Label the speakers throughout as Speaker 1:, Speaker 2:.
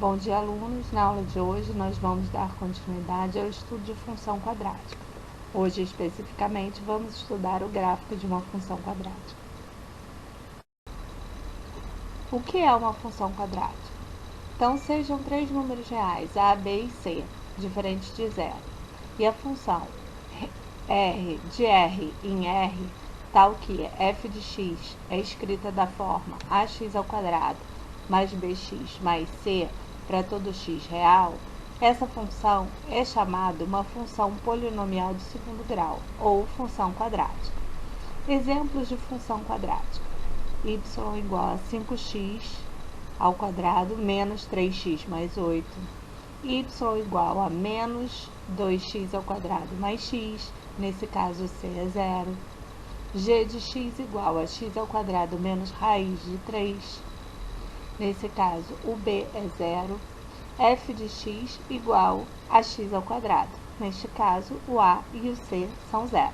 Speaker 1: Bom dia, alunos! Na aula de hoje, nós vamos dar continuidade ao estudo de função quadrática. Hoje, especificamente, vamos estudar o gráfico de uma função quadrática. O que é uma função quadrática? Então, sejam três números reais, a, b e c, diferentes de zero, e a função r de r em r, tal que f de x é escrita da forma ax² mais bx mais c para todo x real, essa função é chamada uma função polinomial de segundo grau, ou função quadrática. Exemplos de função quadrática: y igual a 5x ao quadrado menos 3x mais 8, y igual a menos 2x ao quadrado mais x, nesse caso c é zero, g de x igual a x ao quadrado menos raiz de 3, nesse caso o b é zero, f de x igual a x ao quadrado, neste caso o a e o c são zero.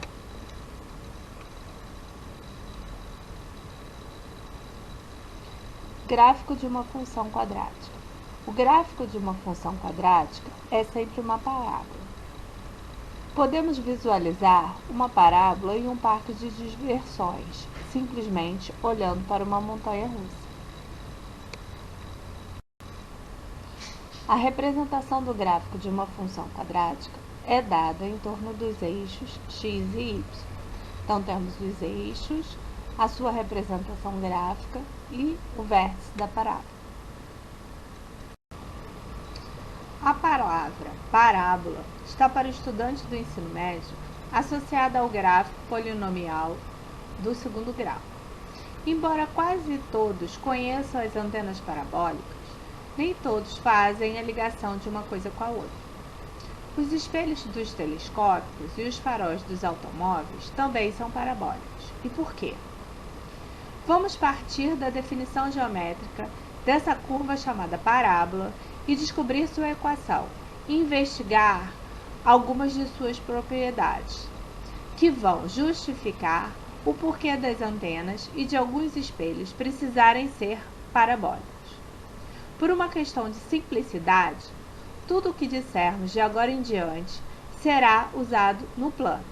Speaker 1: Gráfico de uma função quadrática. O gráfico de uma função quadrática é sempre uma parábola. Podemos visualizar uma parábola em um parque de diversões, simplesmente olhando para uma montanha-russa. A representação do gráfico de uma função quadrática é dada em torno dos eixos x e y. Então, temos os eixos, a sua representação gráfica e o vértice da parábola. A palavra parábola está para o estudante do ensino médio associada ao gráfico polinomial do segundo grau. Embora quase todos conheçam as antenas parabólicas, nem todos fazem a ligação de uma coisa com a outra. Os espelhos dos telescópios e os faróis dos automóveis também são parabólicos. E por quê? Vamos partir da definição geométrica dessa curva chamada parábola e descobrir sua equação e investigar algumas de suas propriedades, que vão justificar o porquê das antenas e de alguns espelhos precisarem ser parabólicos. Por uma questão de simplicidade, tudo o que dissermos de agora em diante será usado no plano.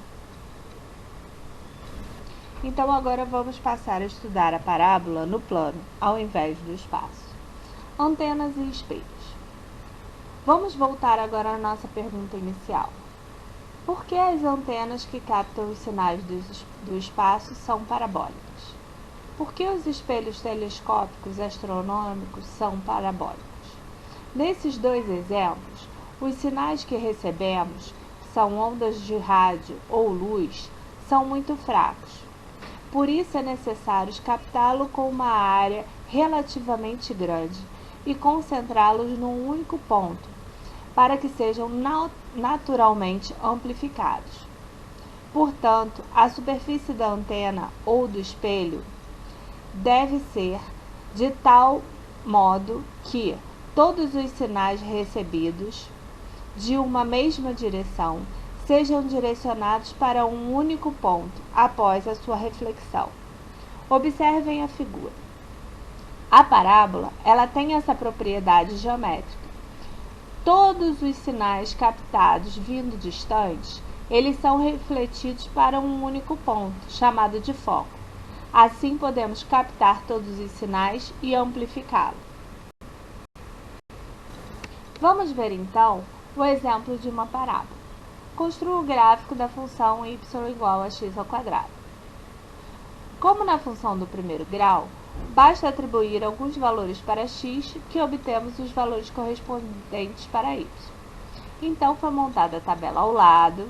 Speaker 1: Então, agora vamos passar a estudar a parábola no plano, ao invés do espaço. Antenas e espelhos. Vamos voltar agora à nossa pergunta inicial. Por que as antenas que captam os sinais do espaço são parabólicas? Por que os espelhos telescópicos astronômicos são parabólicos? Nesses dois exemplos, os sinais que recebemos, são ondas de rádio ou luz, são muito fracos. Por isso é necessário captá-lo com uma área relativamente grande e concentrá-los num único ponto, para que sejam naturalmente amplificados. Portanto, a superfície da antena ou do espelho deve ser de tal modo que todos os sinais recebidos de uma mesma direção sejam direcionados para um único ponto após a sua reflexão. Observem a figura. A parábola, ela tem essa propriedade geométrica. Todos os sinais captados vindo distantes, eles são refletidos para um único ponto, chamado de foco. Assim, podemos captar todos os sinais e amplificá-los. Vamos ver, então, o exemplo de uma parábola. Construa o gráfico da função y igual a x ao quadrado. Como na função do primeiro grau, basta atribuir alguns valores para x que obtemos os valores correspondentes para y. Então, foi montada a tabela ao lado,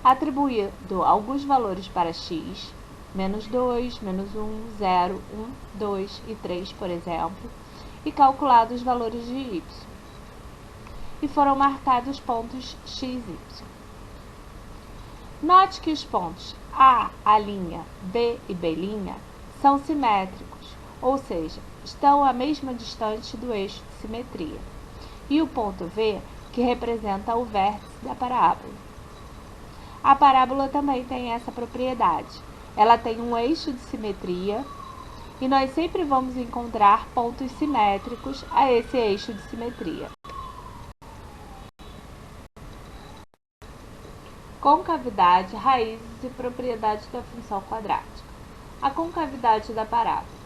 Speaker 1: atribuído alguns valores para x, menos 2, menos 1, 0, 1, 2 e 3, por exemplo, e calculado os valores de y. E foram marcados pontos x e y. Note que os pontos A', B e B' são simétricos, ou seja, estão à mesma distância do eixo de simetria. E o ponto V, que representa o vértice da parábola. A parábola também tem essa propriedade. Ela tem um eixo de simetria e nós sempre vamos encontrar pontos simétricos a esse eixo de simetria. Concavidade, raízes e propriedades da função quadrática. A concavidade da parábola.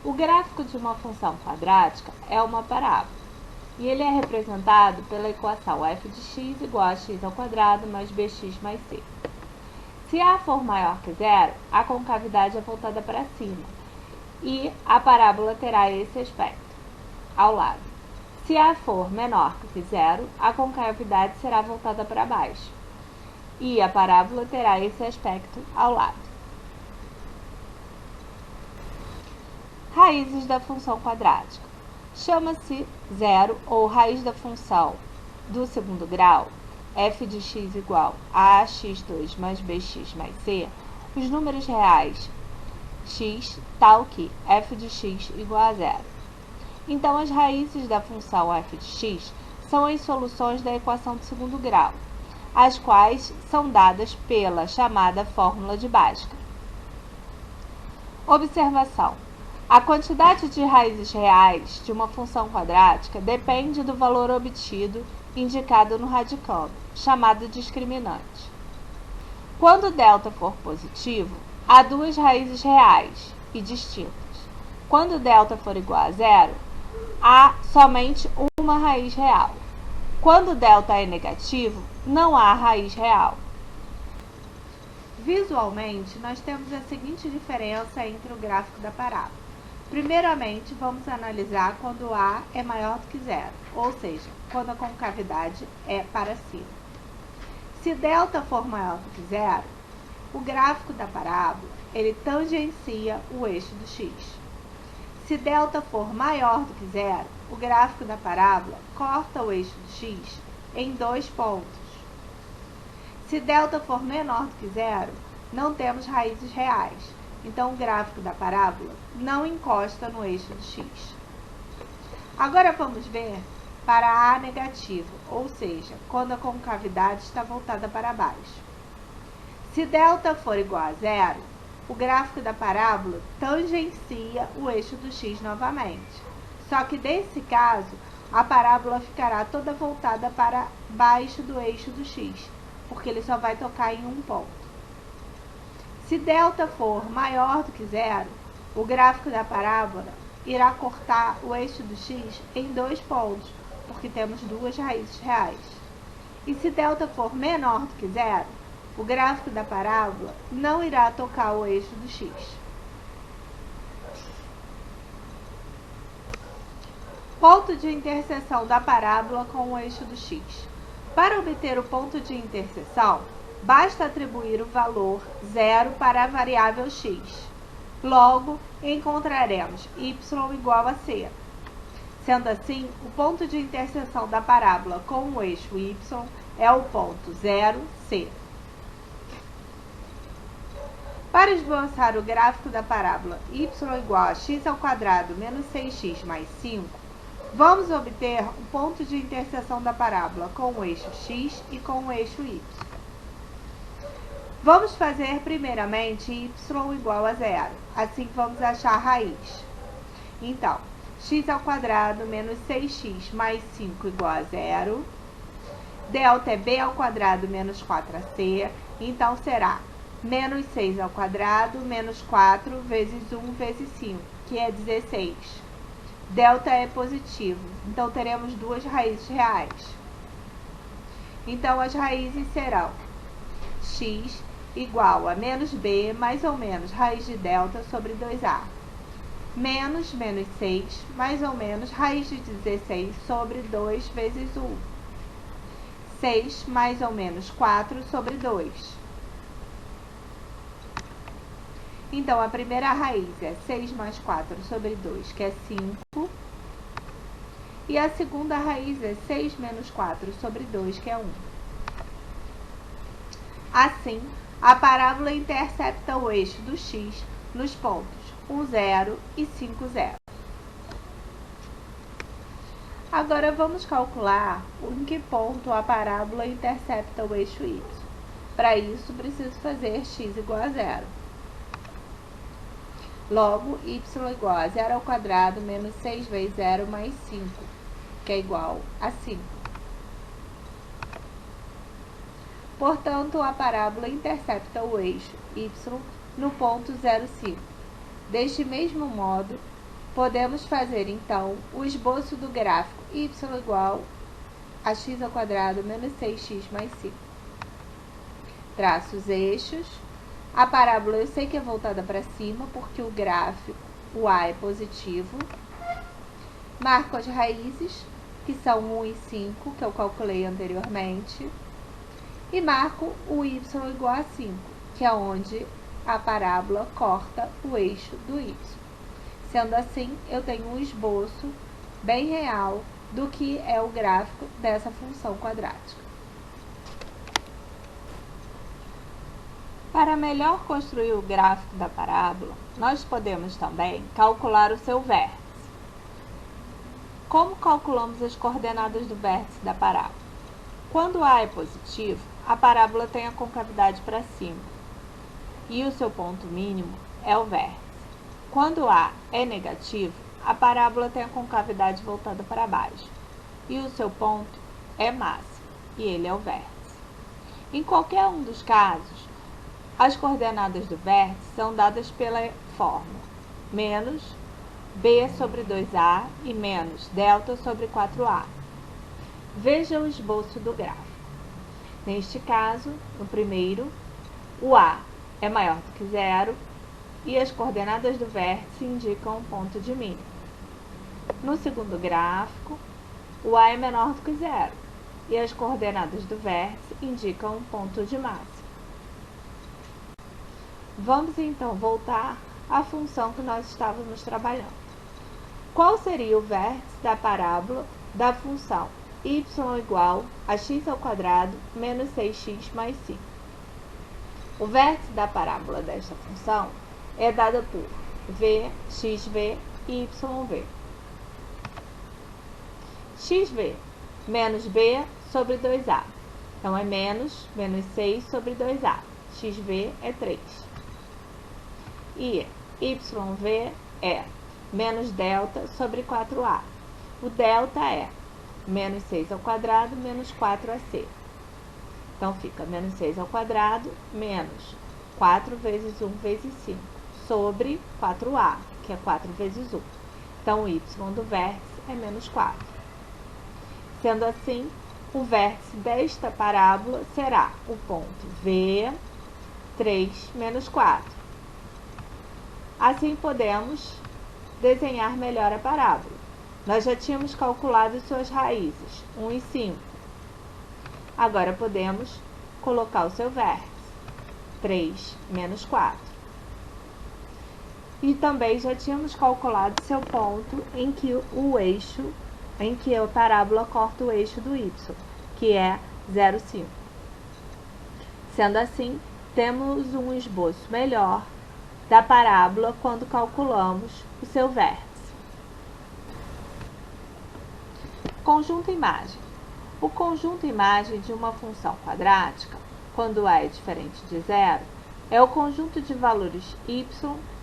Speaker 1: O gráfico de uma função quadrática é uma parábola, e ele é representado pela equação f de x igual a x ao quadrado mais bx mais c. Se a for maior que zero, a concavidade é voltada para cima, e a parábola terá esse aspecto, ao lado. Se a for menor que zero, a concavidade será voltada para baixo, e a parábola terá esse aspecto ao lado. Raízes da função quadrática. Chama-se zero ou raiz da função do segundo grau, f de x igual a ax2 mais bx mais c, os números reais x tal que f de x igual a zero. Então, as raízes da função f de x são as soluções da equação do segundo grau, as quais são dadas pela chamada fórmula de Bhaskara. Observação: a quantidade de raízes reais de uma função quadrática depende do valor obtido indicado no radicando, chamado discriminante. Quando delta for positivo, há duas raízes reais e distintas. Quando delta for igual a zero, há somente uma raiz real. Quando delta é negativo, não há raiz real. Visualmente, nós temos a seguinte diferença entre o gráfico da parábola. Primeiramente, vamos analisar quando A é maior do que zero, ou seja, quando a concavidade é para cima. Se delta for maior do que zero, o gráfico da parábola ele tangencia o eixo do x. Se delta for maior do que zero, o gráfico da parábola corta o eixo do x em 2 pontos. Se delta for menor do que zero, não temos raízes reais, então o gráfico da parábola não encosta no eixo do x. Agora vamos ver para A negativo, ou seja, quando a concavidade está voltada para baixo. Se delta for igual a zero, o gráfico da parábola tangencia o eixo do x novamente. Só que nesse caso, a parábola ficará toda voltada para baixo do eixo do x, porque ele só vai tocar em um ponto. Se delta for maior do que zero, o gráfico da parábola irá cortar o eixo do x em 2 pontos, porque temos duas raízes reais. E se delta for menor do que zero, o gráfico da parábola não irá tocar o eixo do x. Ponto de interseção da parábola com o eixo do x. Para obter o ponto de interseção, basta atribuir o valor zero para a variável x. Logo, encontraremos y igual a c. Sendo assim, o ponto de interseção da parábola com o eixo y é o ponto 0, c. Para esboçar o gráfico da parábola y igual a x ao quadrado menos 6x mais 5, vamos obter o ponto de interseção da parábola com o eixo x e com o eixo y. Vamos fazer primeiramente y igual a zero, assim vamos achar a raiz. Então, x ao quadrado menos 6x mais 5 igual a zero. Delta é b ao quadrado menos 4ac, então será menos 6 ao quadrado menos 4 vezes 1 vezes 5, que é 16. Delta é positivo, então teremos duas raízes reais. Então, as raízes serão x igual a menos b mais ou menos raiz de delta sobre 2a. Menos 6 mais ou menos raiz de 16 sobre 2 vezes 1. 6 mais ou menos 4 sobre 2. Então, a primeira raiz é 6 mais 4 sobre 2, que é 5. E a segunda raiz é 6 menos 4 sobre 2, que é 1. Assim, a parábola intercepta o eixo do x nos pontos 1, 0 e 5, 0. Agora, vamos calcular em que ponto a parábola intercepta o eixo y. Para isso, preciso fazer x igual a 0. Logo, y igual a 0 ao quadrado menos 6 vezes 0 mais 5, que é igual a 5. Portanto, a parábola intercepta o eixo y no ponto 0,5. Deste mesmo modo, podemos fazer, então, o esboço do gráfico y igual a x ao quadrado menos 6x mais 5. Traço os eixos. A parábola eu sei que é voltada para cima, porque o gráfico, o A é positivo. Marco as raízes, que são 1 e 5, que eu calculei anteriormente. E marco o y igual a 5, que é onde a parábola corta o eixo do y. Sendo assim, eu tenho um esboço bem real do que é o gráfico dessa função quadrática. Para melhor construir o gráfico da parábola, nós podemos também calcular o seu vértice. Como calculamos as coordenadas do vértice da parábola? Quando A é positivo, a parábola tem a concavidade para cima e o seu ponto mínimo é o vértice. Quando A é negativo, a parábola tem a concavidade voltada para baixo e o seu ponto é máximo e ele é o vértice. Em qualquer um dos casos, as coordenadas do vértice são dadas pela fórmula menos b sobre 2a e menos delta sobre 4a. Veja o esboço do gráfico. Neste caso, no primeiro, o A é maior do que zero e as coordenadas do vértice indicam um ponto de mínimo. No segundo gráfico, o A é menor do que zero e as coordenadas do vértice indicam um ponto de máximo. Vamos então voltar à função que nós estávamos trabalhando. Qual seria o vértice da parábola da função y igual a x ao quadrado menos 6x mais 5? O vértice da parábola desta função é dada por v, xv e yv. xv menos b sobre 2a. Então, é menos 6 sobre 2a. xv é 3. E yv é menos delta sobre 4a. O delta é menos 6 ao quadrado menos 4ac. Então, fica menos 6 ao quadrado menos 4 vezes 1 vezes 5 sobre 4a, que é 4 vezes 1. Então, o y do vértice é menos 4. Sendo assim, o vértice desta parábola será o ponto V, 3 menos 4. Assim, podemos desenhar melhor a parábola. Nós já tínhamos calculado suas raízes, 1 e 5. Agora, podemos colocar o seu vértice, 3 menos 4. E também já tínhamos calculado seu ponto em que a parábola corta o eixo do y, que é 0,5. Sendo assim, temos um esboço melhor da parábola quando calculamos o seu vértice. Conjunto imagem. O conjunto imagem de uma função quadrática, quando A é diferente de zero, é o conjunto de valores y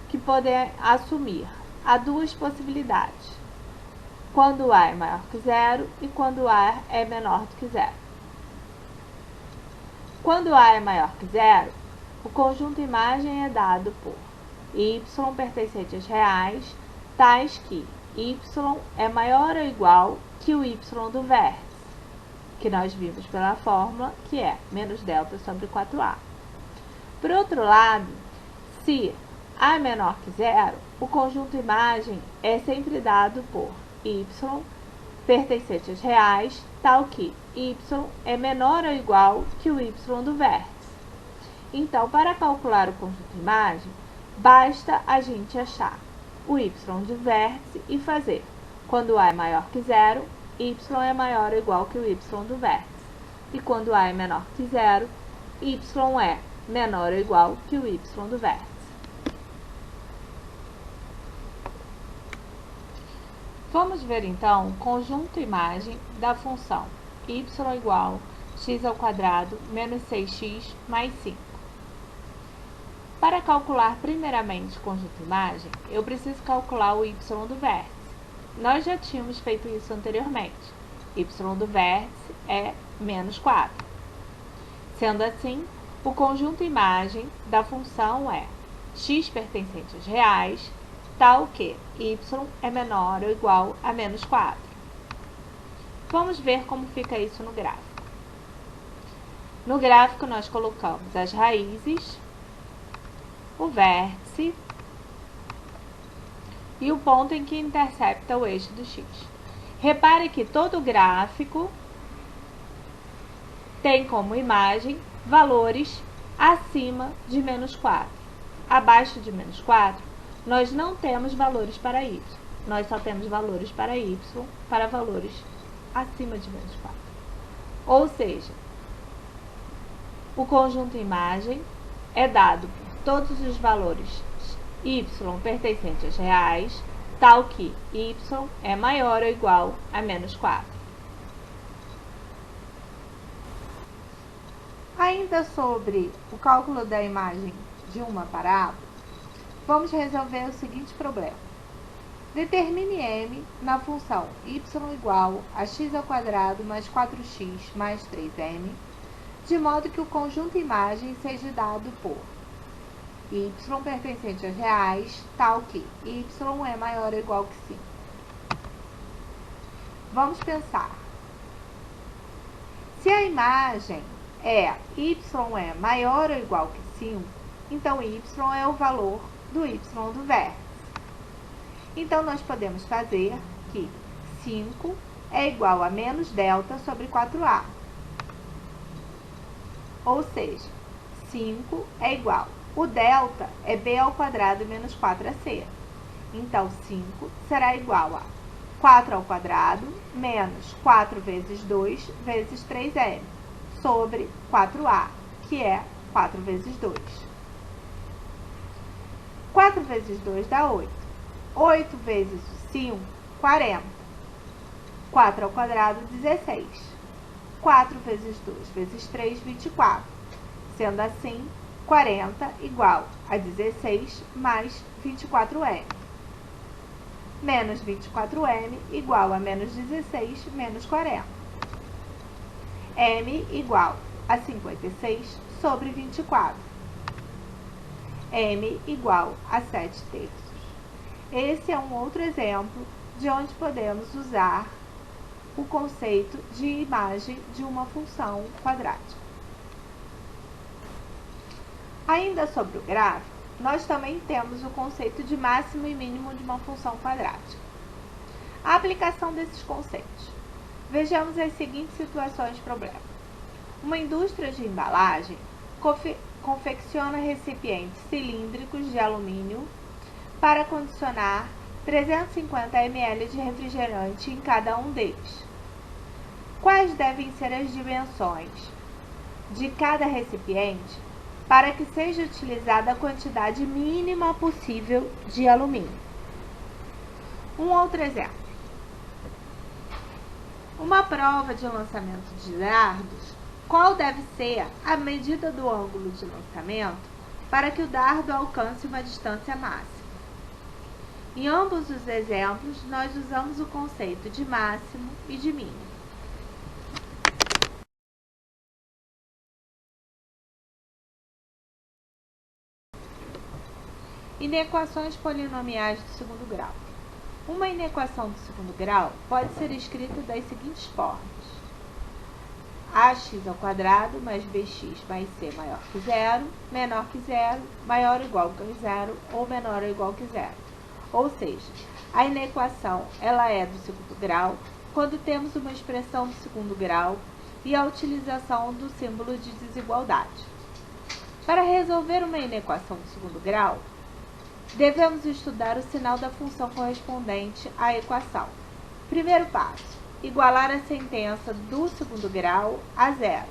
Speaker 1: que podem assumir há duas possibilidades: quando A é maior que zero e quando A é menor do que zero. Quando A é maior que zero, o conjunto imagem é dado por y pertencente às reais, tais que y é maior ou igual que o y do vértice, que nós vimos pela fórmula, que é menos delta sobre 4a. Por outro lado, se A é menor que zero, o conjunto imagem é sempre dado por y pertencente às reais, tal que y é menor ou igual que o y do vértice. Então, para calcular o conjunto imagem, basta a gente achar o y de vértice e fazer: quando A é maior que zero, y é maior ou igual que o y do vértice. E quando A é menor que zero, y é menor ou igual que o y do vértice. Vamos ver então o conjunto imagem da função y igual a x ao quadrado menos 6x mais 5. Para calcular primeiramente conjunto imagem, eu preciso calcular o y do vértice. Nós já tínhamos feito isso anteriormente. Y do vértice é menos 4. Sendo assim, o conjunto imagem da função é x pertencente aos reais, tal que y é menor ou igual a menos 4. Vamos ver como fica isso no gráfico. No gráfico, nós colocamos as raízes, o vértice e o ponto em que intercepta o eixo do x. Repare que todo gráfico tem como imagem valores acima de menos 4. Abaixo de menos 4, nós não temos valores para y. Nós só temos valores para y para valores acima de menos 4. Ou seja, o conjunto imagem é dado por todos os valores y pertencentes aos reais, tal que y é maior ou igual a menos 4. Ainda sobre o cálculo da imagem de uma parábola, vamos resolver o seguinte problema. Determine m na função y igual a x² mais 4x mais 3m, de modo que o conjunto imagem seja dado por y pertencente aos reais, tal que y é maior ou igual que 5. Vamos pensar. Se a imagem y é maior ou igual que 5, então y é o valor do y do vértice. Então, nós podemos fazer que 5 é igual a menos delta sobre 4a. Ou seja, 5 é igual. O delta é b² menos 4ac. Então, 5 será igual a 4² menos 4 vezes 2 vezes 3m sobre 4a, que é 4 vezes 2. 4 vezes 2 dá 8. 8 vezes 5, 40. 4², 16. 4 vezes 2 vezes 3, 24. Sendo assim, 40 igual a 16 mais 24m. Menos 24m igual a menos 16 menos 40. m igual a 56 sobre 24. m igual a 7/3. Esse é um outro exemplo de onde podemos usar o conceito de imagem de uma função quadrática. Ainda sobre o gráfico, nós também temos o conceito de máximo e mínimo de uma função quadrática. A aplicação desses conceitos. Vejamos as seguintes situações problema. Uma indústria de embalagem confecciona recipientes cilíndricos de alumínio para condicionar 350 ml de refrigerante em cada um deles. Quais devem ser as dimensões de cada recipiente para que seja utilizada a quantidade mínima possível de alumínio? Um outro exemplo. Uma prova de lançamento de dardos, qual deve ser a medida do ângulo de lançamento para que o dardo alcance uma distância máxima? Em ambos os exemplos, nós usamos o conceito de máximo e de mínimo. Inequações polinomiais do segundo grau. Uma inequação do segundo grau pode ser escrita das seguintes formas: ax² mais bx mais c maior que zero, menor que zero, maior ou igual que zero ou menor ou igual que zero. Ou seja, a inequação ela é do segundo grau quando temos uma expressão do segundo grau e a utilização do símbolo de desigualdade. Para resolver uma inequação do segundo grau, devemos estudar o sinal da função correspondente à equação. Primeiro passo: igualar a sentença do segundo grau a zero.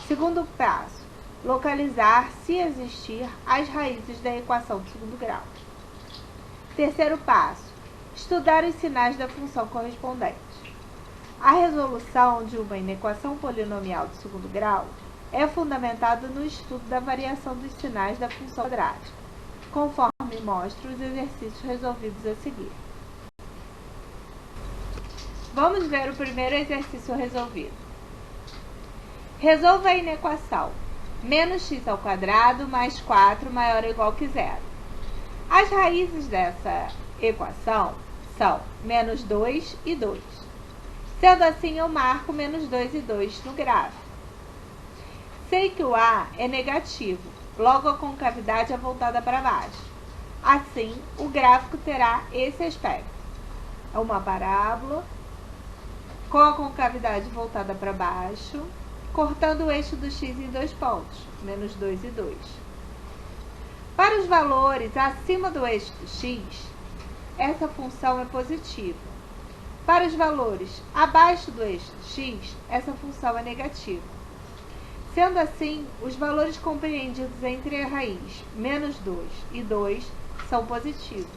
Speaker 1: Segundo passo: localizar, se existir, as raízes da equação do segundo grau. Terceiro passo: estudar os sinais da função correspondente. A resolução de uma inequação polinomial do segundo grau é fundamentado no estudo da variação dos sinais da função quadrática, conforme mostro os exercícios resolvidos a seguir. Vamos ver o primeiro exercício resolvido. Resolva a inequação menos x ao quadrado mais 4 maior ou igual que zero. As raízes dessa equação são menos 2 e 2. Sendo assim, eu marco menos 2 e 2 no gráfico. Sei que o A é negativo, logo a concavidade é voltada para baixo. Assim, o gráfico terá esse aspecto. É uma parábola com a concavidade voltada para baixo, cortando o eixo do x em 2 pontos, menos 2 e 2. Para os valores acima do eixo do x, essa função é positiva. Para os valores abaixo do eixo do x, essa função é negativa. Sendo assim, os valores compreendidos entre a raiz menos 2 e 2 são positivos.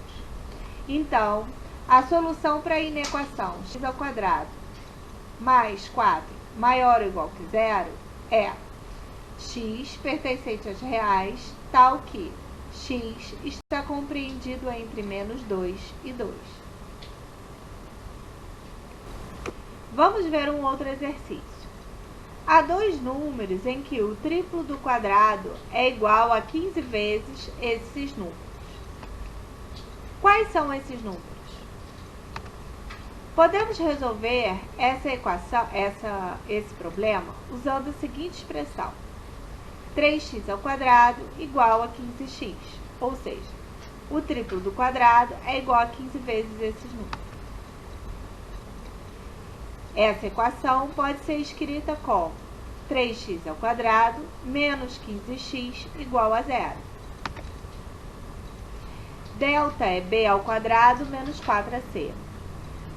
Speaker 1: Então, a solução para a inequação x ao quadrado mais 4 maior ou igual que zero é x pertencente às reais, tal que x está compreendido entre menos 2 e 2. Vamos ver um outro exercício. Há dois números em que o triplo do quadrado é igual a 15 vezes esses números. Quais são esses números? Podemos resolver essa equação, esse problema usando a seguinte expressão: 3x ao quadrado igual a 15x, ou seja, o triplo do quadrado é igual a 15 vezes esses números. Essa equação pode ser escrita como 3x ao quadrado menos 15x igual a zero. Delta é b ao quadrado menos 4ac.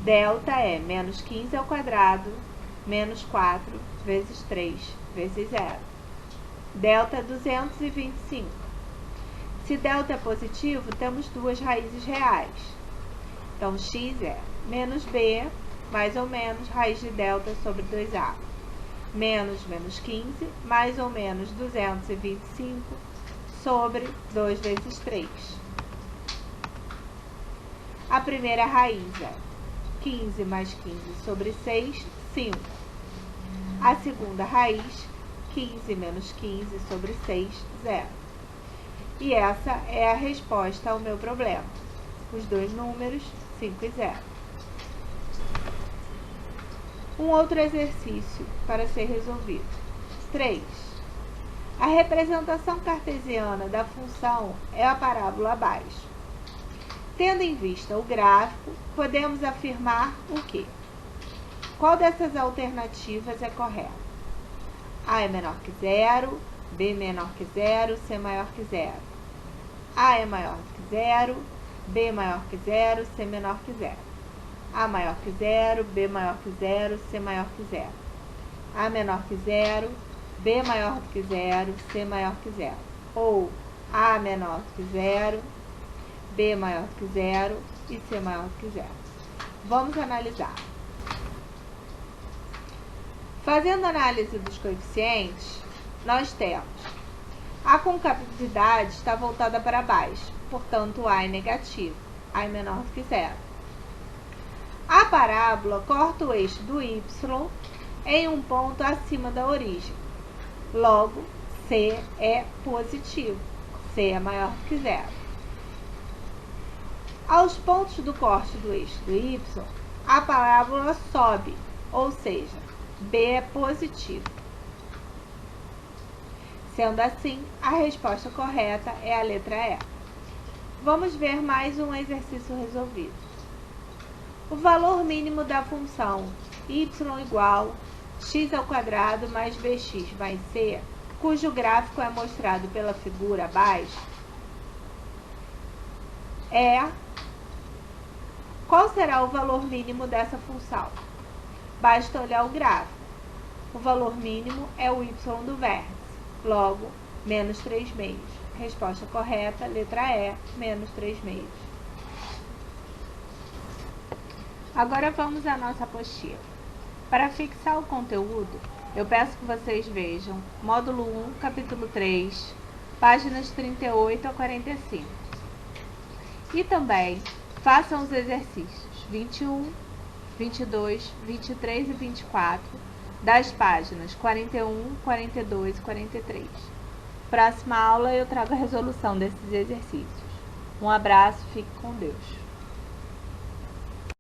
Speaker 1: Delta é menos 15 ao quadrado menos 4 vezes 3 vezes zero. Delta é 225. Se delta é positivo, temos duas raízes reais. Então, x é menos b, mais ou menos, raiz de delta sobre 2a. Menos 15, mais ou menos 225 sobre 2 vezes 3. A primeira raiz é 15 mais 15 sobre 6, 5. A segunda raiz, 15 menos 15 sobre 6, 0. E essa é a resposta ao meu problema. Os dois números, 5 e 0. Um outro exercício para ser resolvido. 3. A representação cartesiana da função é a parábola abaixo. Tendo em vista o gráfico, podemos afirmar o quê? Qual dessas alternativas é correta? A é menor que zero, B menor que zero, C maior que zero. A é maior que zero, B maior que zero, C menor que zero. A maior que zero, B maior que zero, C maior que zero. A menor que zero, B maior que zero, C maior que zero. Ou A menor que zero, B maior que zero e C maior que zero. Vamos analisar. Fazendo análise dos coeficientes, nós temos a concavidade está voltada para baixo, portanto, A é negativo, A é menor que zero. A parábola corta o eixo do y em um ponto acima da origem. Logo, C é positivo, C é maior que zero. Aos pontos do corte do eixo do y, a parábola sobe, ou seja, B é positivo. Sendo assim, a resposta correta é a letra E. Vamos ver mais um exercício resolvido. O valor mínimo da função y igual x ao quadrado mais bx mais c, cujo gráfico é mostrado pela figura abaixo, é... Qual será o valor mínimo dessa função? Basta olhar o gráfico. O valor mínimo é o y do vértice. Logo, menos 3 meios. Resposta correta, letra E, menos 3 meios. Agora vamos à nossa apostila. Para fixar o conteúdo, Eu peço que vocês vejam módulo 1, capítulo 3, páginas 38 a 45. E também façam os exercícios 21, 22, 23 e 24 das páginas 41, 42 e 43. Próxima aula eu trago a resolução desses exercícios. Um abraço, fique com Deus.